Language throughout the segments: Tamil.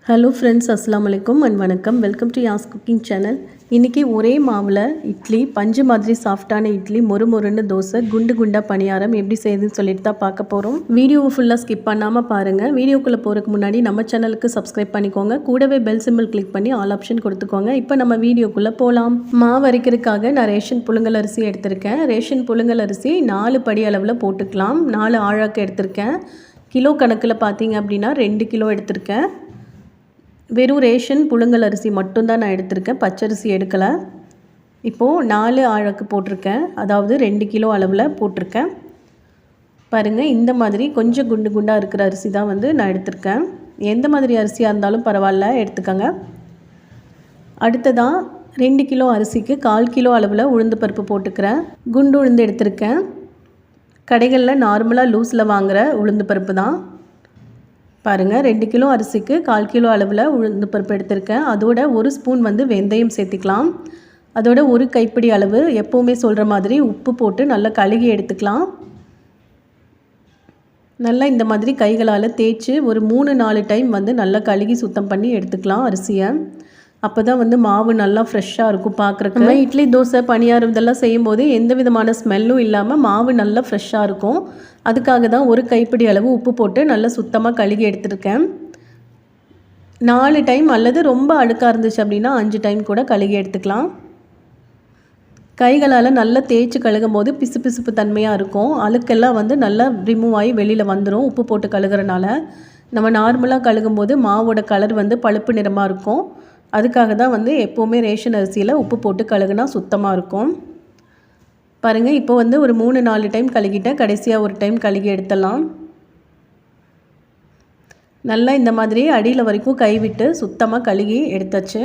ஹலோ ஃப்ரெண்ட்ஸ், அஸ்ஸலாமு அலைக்கும் அண்ட் வணக்கம். Welcome to Yas cooking channel. இன்றைக்கி ஒரே மாவில் இட்லி, பஞ்சு மாதிரி சாஃப்டான இட்லி, மொறுன்னு தோசை, குண்டு குண்டாக பணியாரம் எப்படி செய்யுதுன்னு சொல்லிட்டு தான் பார்க்க போகிறோம். வீடியோவை ஃபுல்லாக ஸ்கிப் பண்ணாமல் பாருங்கள். வீடியோக்குள்ளே போகிறதுக்கு முன்னாடி நம்ம சேனலுக்கு சப்ஸ்கிரைப் பண்ணிக்கோங்க. கூடவே பெல் சிம்பிள் கிளிக் பண்ணி ஆல் ஆப்ஷன் கொடுத்துக்கோங்க. இப்போ நம்ம வீடியோக்குள்ளே போகலாம். மாவு அரைக்கிறதுக்காக நான் ரேஷன் புழுங்கல் அரிசி எடுத்திருக்கேன். ரேஷன் புழுங்கல் அரிசி 4 படி அளவில் போட்டுக்கலாம். 4 ஆழாக்கு எடுத்திருக்கேன். கிலோ கணக்கில் பார்த்தீங்க அப்படின்னா 2 கிலோ எடுத்திருக்கேன். வெறும் ரேஷன் புழுங்கல் அரிசி மட்டும்தான் நான் எடுத்திருக்கேன், பச்சரிசி எடுக்கலை. இப்போது 4 ஆழக்கு போட்டிருக்கேன், அதாவது 2 கிலோ அளவில் போட்டிருக்கேன். பாருங்கள், இந்த மாதிரி கொஞ்சம் குண்டு குண்டாக இருக்கிற அரிசி தான் நான் எடுத்திருக்கேன். எந்த மாதிரி அரிசியாக இருந்தாலும் பரவாயில்ல, எடுத்துக்கோங்க. அடுத்ததாக 2 கிலோ அரிசிக்கு 1/4 கிலோ அளவில் உளுந்து பருப்பு போட்டுக்கிறேன். குண்டு உளுந்து எடுத்திருக்கேன். கடைகளில் நார்மலாக லூஸில் வாங்குகிற உளுந்து பருப்பு தான். பாருங்கள், 2 கிலோ அரிசிக்கு 1/4 கிலோ அளவில் உளுந்து பருப்பு எடுத்திருக்கேன். அதோட 1 ஸ்பூன் வெந்தயம் சேர்த்திக்கலாம். அதோட 1 கைப்பிடி அளவு எப்போவுமே சொல்கிற மாதிரி உப்பு போட்டு நல்லா கழுகி எடுத்துக்கலாம். நல்லா இந்த மாதிரி கைகளால் தேய்ச்சி ஒரு 3-4 டைம் நல்லா கழுகி சுத்தம் பண்ணி எடுத்துக்கலாம் அரிசியை. அப்போ தான் மாவு நல்லா ஃப்ரெஷ்ஷாக இருக்கும் பார்க்குறக்கு. நம்ம இட்லி, தோசை, பணியாரம் இதெல்லாம் செய்யும்போது எந்த விதமான ஸ்மெல்லும் இல்லாமல் மாவு நல்லா ஃப்ரெஷ்ஷாக இருக்கும். அதுக்காக தான் 1 கைப்பிடி அளவு உப்பு போட்டு நல்லா சுத்தமாக கழுகி எடுத்துருக்கேன். 4 டைம் அல்லது ரொம்ப அழுக்காக இருந்துச்சு அப்படின்னா 5 டைம் கூட கழுகி எடுத்துக்கலாம். கைகளால் நல்லா தேய்ச்சி கழுகும் போது பிசு பிசுப்பு தன்மையாக இருக்கும். அழுக்கெல்லாம் நல்லா ரிமூவ் ஆகி வெளியில் வந்துடும் உப்பு போட்டு கழுகுறனால. நம்ம நார்மலாக கழுகும் போது மாவோட கலர் பழுப்பு நிறமாக இருக்கும். அதுக்காக தான் எப்போவுமே ரேஷன் அரிசியில் உப்பு போட்டு கழுகுனா சுத்தமாக இருக்கும். பாருங்கள், இப்போ ஒரு 3-4 டைம் கழுகிட்டேன். கடைசியாக ஒரு டைம் கழுகி எடுத்துடலாம். நல்லா இந்த மாதிரி அடியில் வரைக்கும் கைவிட்டு சுத்தமாக கழுகி எடுத்தாச்சு.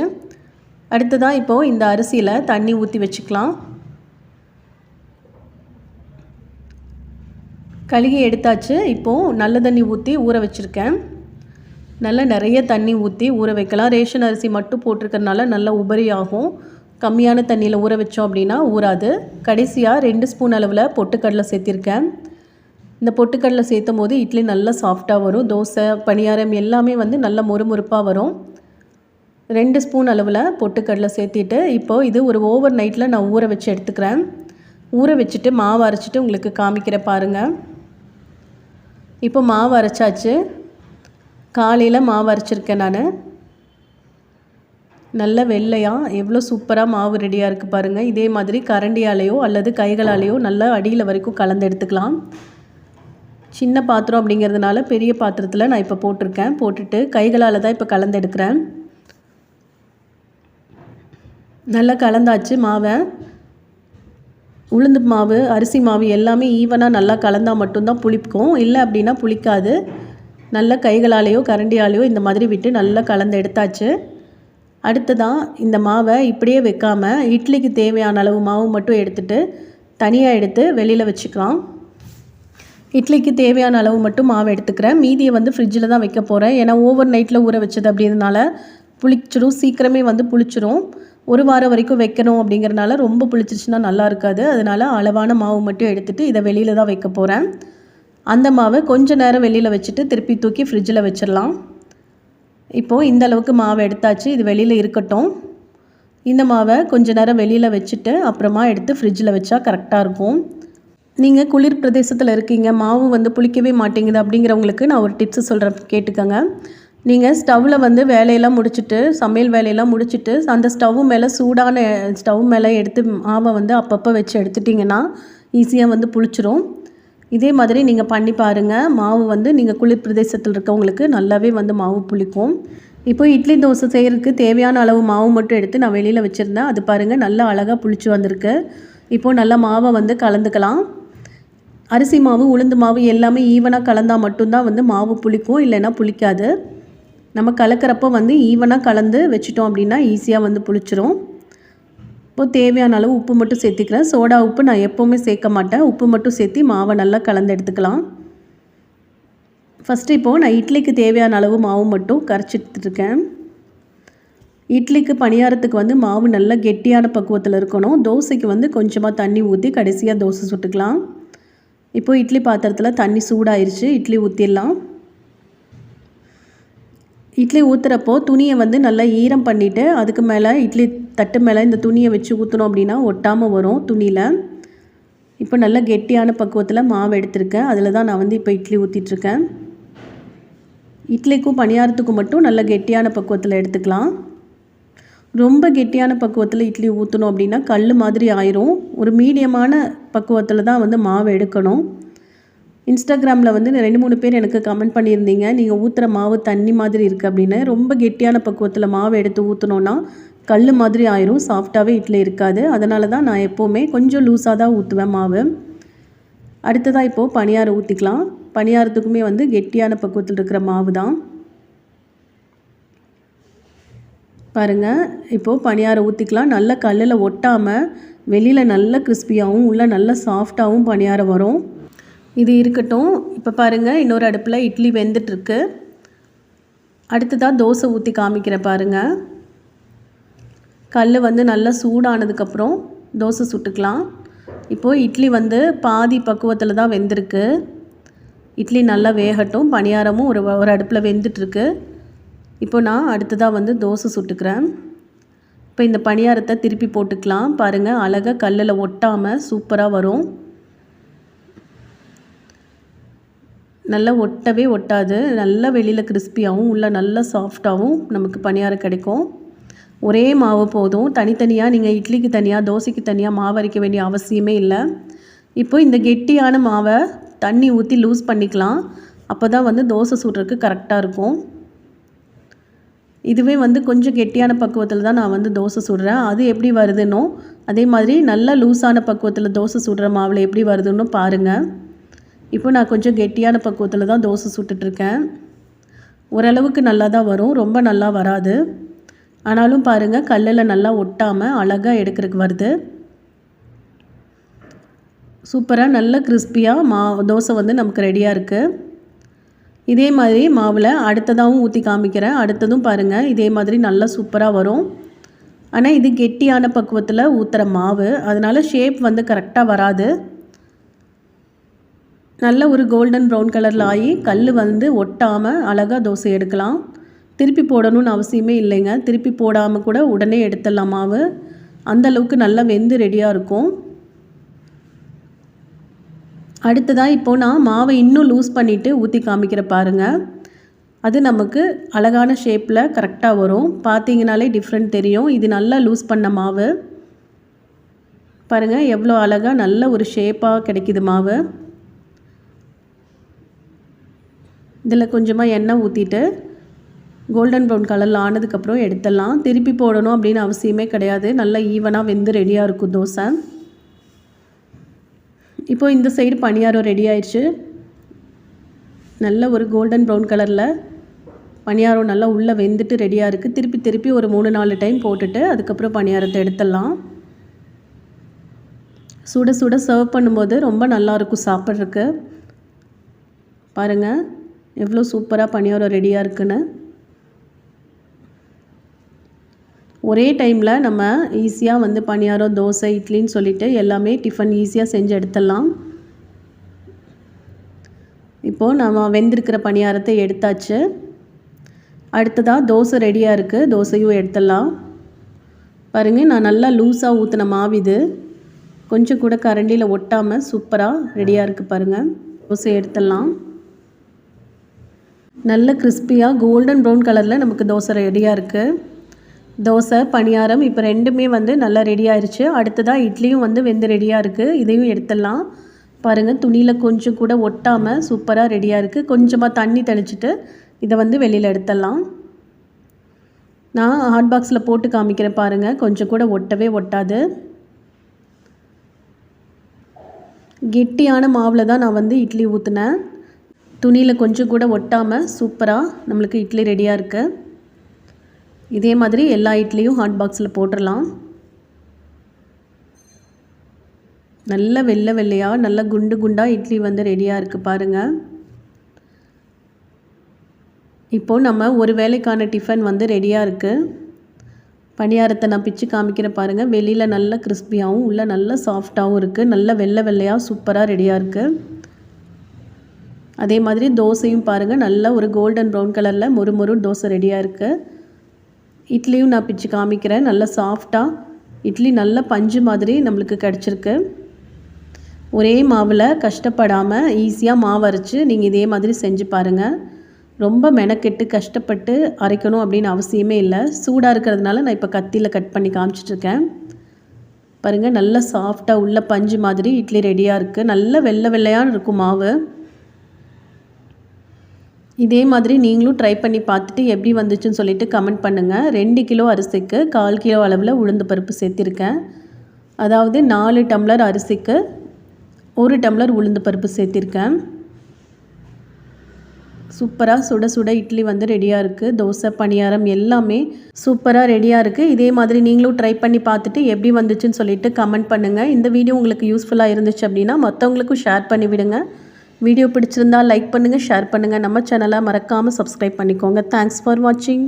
அடுத்ததான் இப்போது இந்த அரிசியில் தண்ணி ஊற்றி வச்சுக்கலாம். கழுகி எடுத்தாச்சு. இப்போது நல்ல தண்ணி ஊற்றி ஊற வச்சுருக்கேன். நல்லா நிறைய தண்ணி ஊற்றி ஊற வைக்கலாம். ரேஷன் அரிசி மட்டும் போட்டிருக்கறனால நல்லா உபரி ஆகும். கம்மியான தண்ணியில் ஊற வச்சோம் அப்படின்னா ஊறாது. கடைசியாக 2 ஸ்பூன் அளவில் பொட்டுக்கடலை சேர்த்திருக்கேன். இந்த பொட்டுக்கடலை சேர்த்தும் போது இட்லி நல்லா சாஃப்டாக வரும். தோசை, பணியாரம் எல்லாமே நல்லா மொறுமொறுப்பாக வரும். 2 ஸ்பூன் அளவில் பொட்டுக்கடலை சேர்த்திட்டு இப்போது இது ஒரு ஓவர் நைட்டில் நான் ஊற வச்சு எடுத்துக்கிறேன். ஊற வச்சுட்டு மாவு அரைச்சிட்டு உங்களுக்கு காமிக்கிற பாருங்கள். இப்போ மாவு அரைச்சாச்சு. காலையில் மாவு அரைச்சிருக்கேன் நான். நல்ல வெள்ளையாக எவ்வளோ சூப்பராக மாவு ரெடியாக இருக்குது பாருங்கள். இதே மாதிரி கரண்டியாலேயோ அல்லது கைகளாலேயோ நல்லா அடியில் வரைக்கும் கலந்து எடுத்துக்கலாம். சின்ன பாத்திரம் அப்படிங்கிறதுனால பெரிய பாத்திரத்தில் நான் இப்போ போட்டிருக்கேன். போட்டுட்டு கைகளால் தான் இப்போ கலந்து எடுக்கிறேன். நல்லா கலந்தாச்சு மாவை. உளுந்து மாவு, அரிசி மாவு எல்லாமே ஈவனாக நல்லா கலந்தால் மட்டும்தான் புளிக்கும், இல்லை அப்படின்னா புளிக்காது. நல்லா கைகளாலேயோ கரண்டியாலேயோ இந்த மாதிரி விட்டு நல்லா கலந்து எடுத்தாச்சு. அடுத்ததான் இந்த மாவை இப்படியே வைக்காமல் இட்லிக்கு தேவையான அளவு மாவு மட்டும் எடுத்துகிட்டு தனியாக எடுத்து வெளியில் வச்சுக்கலாம். இட்லிக்கு தேவையான அளவு மட்டும் மாவு எடுத்துக்கிறேன். மீதியை ஃப்ரிட்ஜில் தான் வைக்க போகிறேன். ஏன்னா ஓவர் நைட்டில் ஊற வச்சது அப்படின்றனால புளிச்சிடும், சீக்கிரமே புளிச்சிடும். 1 வாரம் வரைக்கும் வைக்கணும் அப்படிங்கிறனால ரொம்ப புளிச்சிருச்சுன்னா நல்லா இருக்காது. அதனால் அளவான மாவு மட்டும் எடுத்துகிட்டு இதை வெளியில் தான் வைக்க போகிறேன். அந்த மாவை கொஞ்சம் நேரம் வெளியில் வச்சுட்டு திருப்பி தூக்கி ஃப்ரிட்ஜில் வச்சிடலாம். இப்போது இந்த அளவுக்கு மாவை எடுத்தாச்சு. இது வெளியில் இருக்கட்டும். இந்த மாவை கொஞ்சம் நேரம் வெளியில் வச்சுட்டு அப்புறமா எடுத்து ஃப்ரிட்ஜில் வச்சா கரெக்டாக இருக்கும். நீங்கள் குளிர் பிரதேசத்தில் இருக்கீங்க, மாவு புளிக்கவே மாட்டேங்குது அப்படிங்கிறவங்களுக்கு நான் ஒரு டிப்ஸு சொல்கிறேன், கேட்டுக்கோங்க. நீங்கள் ஸ்டவ்வில் வேலையெல்லாம் முடிச்சுட்டு, சமையல் வேலையெல்லாம் முடிச்சுட்டு அந்த சூடான ஸ்டவ் மேலே எடுத்து மாவை அப்பப்போ வச்சு எடுத்துட்டிங்கன்னா ஈஸியாக புளிச்சிரும். இதே மாதிரி நீங்கள் பண்ணி பாருங்கள். மாவு நீங்கள் குளிர் பிரதேசத்தில் இருக்கவங்களுக்கு நல்லாவே மாவு புளிக்கும். இப்போ இட்லி, தோசை செய்கிறதுக்கு தேவையான அளவு மாவு மட்டும் எடுத்து நான் வெளியில் வச்சுருந்தேன். அது பாருங்கள், நல்லா அழகாக புளிச்சு வந்திருக்கு. இப்போது நல்லா மாவை கலந்துக்கலாம். அரிசி மாவு, உளுந்து மாவு எல்லாமே ஈவனாக கலந்தால் மட்டும்தான் மாவு புளிக்கும், இல்லைன்னா புளிக்காது. நம்ம கலக்கிறப்போ ஈவனாக கலந்து வச்சிட்டோம் அப்படின்னா ஈஸியாக புளிச்சிரும். இப்போது தேவையான அளவு உப்பு மட்டும் சேர்த்திக்கிறேன். சோடா உப்பு நான் எப்போவுமே சேர்க்க மாட்டேன். உப்பு மட்டும் சேர்த்தி மாவை நல்லா கலந்து எடுத்துக்கலாம். ஃபஸ்ட்டு இப்போது நான் இட்லிக்கு தேவையான அளவு மாவு மட்டும் கரைச்சி எடுத்துருக்கேன். இட்லிக்கு, பணியாரத்துக்கு மாவு நல்லா கெட்டியான பக்குவத்தில் இருக்கணும். தோசைக்கு கொஞ்சமாக தண்ணி ஊற்றி கடைசியாக தோசை சுட்டுக்கலாம். இப்போது இட்லி பாத்திரத்தில் தண்ணி சூடாயிருச்சு. இட்லி ஊற்றிடலாம். இட்லி ஊற்றுறப்போ துணியை வந்து நல்லா ஈரம் பண்ணிவிட்டு அதுக்கு மேலே இட்லி தட்டு மேலே இந்த துணியை வச்சு ஊற்றினோம் அப்படின்னா ஒட்டாமல் வரும் துணியில். இப்போ நல்லா கெட்டியான பக்குவத்தில் மாவு எடுத்திருக்கேன். அதில் தான் நான் வந்து இப்போ இட்லி ஊற்றிட்டுருக்கேன். இட்லிக்கும் பணியாரத்துக்கும் மட்டும் நல்லா கெட்டியான பக்குவத்தில் எடுத்துக்கலாம். ரொம்ப கெட்டியான பக்குவத்தில் இட்லி ஊற்றணும் அப்படின்னா கல் மாதிரி ஆயிரும். ஒரு மீடியமான பக்குவத்தில் தான் வந்து மாவு எடுக்கணும். இன்ஸ்டாகிராமில் வந்து 2-3 பேர் எனக்கு கமெண்ட் பண்ணியிருந்தீங்க, நீங்கள் ஊற்றுற மாவு தண்ணி மாதிரி இருக்குது அப்படின்னு. ரொம்ப கெட்டியான பக்குவத்தில் மாவு எடுத்து ஊற்றினோன்னா கல் மாதிரி ஆயிரும், சாஃப்டாகவே இட்லி இருக்காது. அதனால தான் நான் எப்போவுமே கொஞ்சம் லூஸாக தான் ஊற்றுவேன் மாவு. அடுத்ததாக இப்போது பணியாரம் ஊற்றிக்கலாம். பணியாரத்துக்குமே வந்து கெட்டியான பக்குவத்தில் இருக்கிற மாவு தான். பாருங்கள், இப்போது பணியாரம் ஊற்றிக்கலாம். நல்லா கல்லில் ஒட்டாமல் வெளியில் நல்ல கிறிஸ்பியாகவும் உள்ள நல்ல சாஃப்டாகவும் பணியாரம் வரும். இது இருக்கட்டும். இப்போ பாருங்கள், இன்னொரு அடுப்பில் இட்லி வெந்துட்டுருக்கு. அடுத்ததாக தோசை ஊற்றி காமிக்கிறேன் பாருங்கள். கல் வந்து நல்லா சூடானதுக்கப்புறம் தோசை சுட்டுக்கலாம். இப்போது இட்லி வந்து பாதி பக்குவத்தில் தான் வெந்திருக்கு. இட்லி நல்லா வேகட்டும். பணியாரமும் ஒரு அடுப்பில் வெந்துட்டுருக்கு. இப்போ நான் அடுத்ததாக வந்து தோசை சுட்டுக்கிறேன். இப்போ இந்த பணியாரத்தை திருப்பி போட்டுக்கலாம். பாருங்கள், அழகாக கல்லில் ஒட்டாமல் சூப்பராக வரும். நல்லா ஒட்டவே ஒட்டாது. நல்லா வெளியில் கிறிஸ்பியாகவும் உள்ள நல்லா சாஃப்டாகவும் நமக்கு பணியாரம் கிடைக்கும். ஒரே மாவு போதும். தனித்தனியாக நீங்கள் இட்லிக்கு தனியாக தோசைக்கு தனியாக மாவு அரைக்க வேண்டிய அவசியமே இல்லை. இப்போ இந்த கெட்டியான மாவை தண்ணி ஊற்றி லூஸ் பண்ணிக்கலாம். அப்போ தான் வந்து தோசை சுடுறதுக்கு கரெக்டாக இருக்கும். இதுவே வந்து கொஞ்சம் கெட்டியான பக்குவத்தில் தான் நான் வந்து தோசை சுடுறேன். அது எப்படி வருதுன்னோ அதே மாதிரி நல்லா லூஸான பக்குவத்தில் தோசை சுடுற மாவில் எப்படி வருதுன்னு பாருங்கள். இப்போ நான் கொஞ்சம் கெட்டியான பக்குவத்தில் தான் தோசை சுட்டுட்ருக்கேன். ஓரளவுக்கு நல்லா தான் வரும், ரொம்ப நல்லா வராது. ஆனாலும் பாருங்கள், கல்லில் நல்லா ஒட்டாமல் அழகாக எடுக்கிறதுக்கு வருது. சூப்பராக நல்ல கிறிஸ்பியாக தோசை வந்து நமக்கு ரெடியாக இருக்குது. இதே மாதிரி மாவில் அடுத்ததாகவும் ஊற்றி காமிக்கிறேன். அடுத்ததும் பாருங்கள், இதே மாதிரி நல்லா சூப்பராக வரும். ஆனால் இது கெட்டியான பக்குவத்தில் ஊற்றுற மாவு, அதனால் ஷேப் வந்து கரெக்டாக வராது. நல்ல ஒரு கோல்டன் ப்ரௌன் கலரில் ஆகி கல் வந்து ஒட்டாமல் அழகாக தோசை எடுக்கலாம். திருப்பி போடணும்னு அவசியமே இல்லைங்க. திருப்பி போடாமல் கூட உடனே எடுத்துடலாம் மாவு. அந்தளவுக்கு நல்லா வெந்து ரெடியாக இருக்கும். அடுத்ததாக இப்போது நான் மாவை இன்னும் லூஸ் பண்ணிவிட்டு ஊற்றி காமிக்கிற பாருங்கள். அது நமக்கு அழகான ஷேப்பில் கரெக்டாக வரும். பார்த்தீங்கனாலே டிஃப்ரெண்ட் தெரியும். இது நல்லா லூஸ் பண்ண மாவு. பாருங்கள், எவ்வளோ அழகாக நல்ல ஒரு ஷேப்பாக கிடைக்கிது மாவு. இதில் கொஞ்சமாக எண்ணெய் ஊற்றிட்டு கோல்டன் ப்ரௌன் கலரில் ஆனதுக்கப்புறம் எடுத்துடலாம். திருப்பி போடணும் அப்படின்னு அவசியமே கிடையாது. நல்லா ஈவனாக வெந்து ரெடியாக இருக்கும் தோசை. இப்போது இந்த சைடு பணியாரம் ரெடி ஆயிடுச்சு. நல்ல ஒரு கோல்டன் ப்ரௌன் கலரில் பணியாரம் நல்லா உள்ளே வெந்துட்டு ரெடியாக இருக்குது. திருப்பி ஒரு 3-4 டைம் போட்டுட்டு அதுக்கப்புறம் பணியாரத்தை எடுத்துடலாம். சுட சுட சர்வ் பண்ணும்போது ரொம்ப நல்லாயிருக்கும் சாப்பிட்றதுக்கு. பாருங்கள், எவ்வளோ சூப்பராக பணியாரம் ரெடியாக இருக்குன்னு. ஒரே டைமில் நம்ம ஈஸியாக வந்து பணியாரம், தோசை, இட்லின்னு சொல்லிவிட்டு எல்லாமே டிஃபன் ஈஸியாக செஞ்சு எடுத்துடலாம். இப்போது நம்ம வெந்திருக்கிற பணியாரத்தை எடுத்தாச்சு. அடுத்ததாக தோசை ரெடியாக இருக்குது. தோசையும் எடுத்துடலாம். பாருங்கள், நான் நல்லா லூஸாக ஊற்றின மாவு இது. கொஞ்சம் கூட கரண்டியில் ஒட்டாமல் சூப்பராக ரெடியாக இருக்குது பாருங்கள். தோசை எடுத்துடலாம். நல்ல கிறிஸ்பியாக கோல்டன் ப்ரௌன் கலரில் நமக்கு தோசை ரெடியாக இருக்குது. தோசை, பணியாரம் இப்போ ரெண்டுமே வந்து நல்லா ரெடி ஆயிடுச்சு. அடுத்ததாக இட்லியும் வந்து வெந்து ரெடியாக இருக்குது. இதையும் எடுத்துடலாம். பாருங்கள், துணியில் கொஞ்சம் கூட ஒட்டாமல் சூப்பராக ரெடியாக இருக்குது. கொஞ்சமாக தண்ணி தெளிச்சிட்டு இதை வந்து வெளியில் எடுத்துடலாம். நான் ஹாட் பாக்ஸில் போட்டு காமிக்கிறேன் பாருங்கள். கொஞ்சம் கூட ஒட்டவே ஒட்டாது. கெட்டியான மாவில் தான் நான் வந்து இட்லி ஊற்றினேன். துணியில் கொஞ்சம் கூட ஒட்டாமல் சூப்பராக நம்மளுக்கு இட்லி ரெடியாக இருக்குது. இதே மாதிரி எல்லா இட்லியும் ஹாட் பாக்ஸில் போட்டுடலாம். நல்ல வெள்ளையாக நல்ல குண்டு குண்டாக இட்லி வந்து ரெடியாக இருக்குது பாருங்கள். இப்போது நம்ம ஒரு வேளைக்கான டிஃபன் வந்து ரெடியாக இருக்குது. பணியாரத்தை நான் பிச்சு காமிக்கிற பாருங்கள். வெளியில் நல்ல கிறிஸ்பியாகவும் உள்ள நல்ல சாஃப்டாகவும் இருக்குது. நல்ல வெள்ளையாக சூப்பராக ரெடியாக இருக்குது. அதே மாதிரி தோசையும் பாருங்கள், நல்ல ஒரு கோல்டன் ப்ரௌன் கலரில் மொறு தோசை ரெடியாக இருக்குது. இட்லியும் நான் பிச்சு காமிக்கிறேன். நல்லா சாஃப்டாக இட்லி நல்ல பஞ்சு மாதிரி நம்மளுக்கு கிடச்சிருக்கு. ஒரே மாவில் கஷ்டப்படாமல் ஈஸியாக மாவு அரைச்சி நீங்கள் இதே மாதிரி செஞ்சு பாருங்கள். ரொம்ப மெனக்கெட்டு கஷ்டப்பட்டு அரைக்கணும் அப்படின்னு அவசியமே இல்லை. சூடாக இருக்கிறதுனால நான் இப்போ கத்தியில் கட் பண்ணி காமிச்சிட்ருக்கேன். பாருங்கள், நல்ல சாஃப்டாக உள்ள பஞ்சு மாதிரி இட்லி ரெடியாக இருக்குது. நல்ல வெள்ளையான்னு இருக்கும் மாவு. இதே மாதிரி நீங்களும் ட்ரை பண்ணி பார்த்துட்டு எப்படி வந்துச்சுன்னு சொல்லிவிட்டு கமெண்ட் பண்ணுங்கள். 2 கிலோ அரிசிக்கு 1/4 கிலோ அளவில் உளுந்து பருப்பு சேர்த்திருக்கேன். அதாவது 4 டம்ளர் அரிசிக்கு 1 டம்ளர் உளுந்து பருப்பு சேர்த்திருக்கேன். சூப்பராக சுட சுட இட்லி வந்து ரெடியாக இருக்குது. தோசை, பணியாரம் எல்லாமே சூப்பராக ரெடியாக இருக்குது. இதே மாதிரி நீங்களும் ட்ரை பண்ணி பார்த்துட்டு எப்படி வந்துச்சுன்னு சொல்லிவிட்டு கமெண்ட் பண்ணுங்கள். இந்த வீடியோ உங்களுக்கு யூஸ்ஃபுல்லாக இருந்துச்சு அப்படின்னா மற்றவங்களுக்கும் ஷேர் பண்ணி விடுங்க. வீடியோ பிடிச்சிருந்தால் லைக் பண்ணுங்கள், ஷேர் பண்ணுங்கள். நம்ம சேனலை மறக்காமல் சப்ஸ்கிரைப் பண்ணிக்கோங்க. தேங்க்ஸ் ஃபார் வாட்சிங்.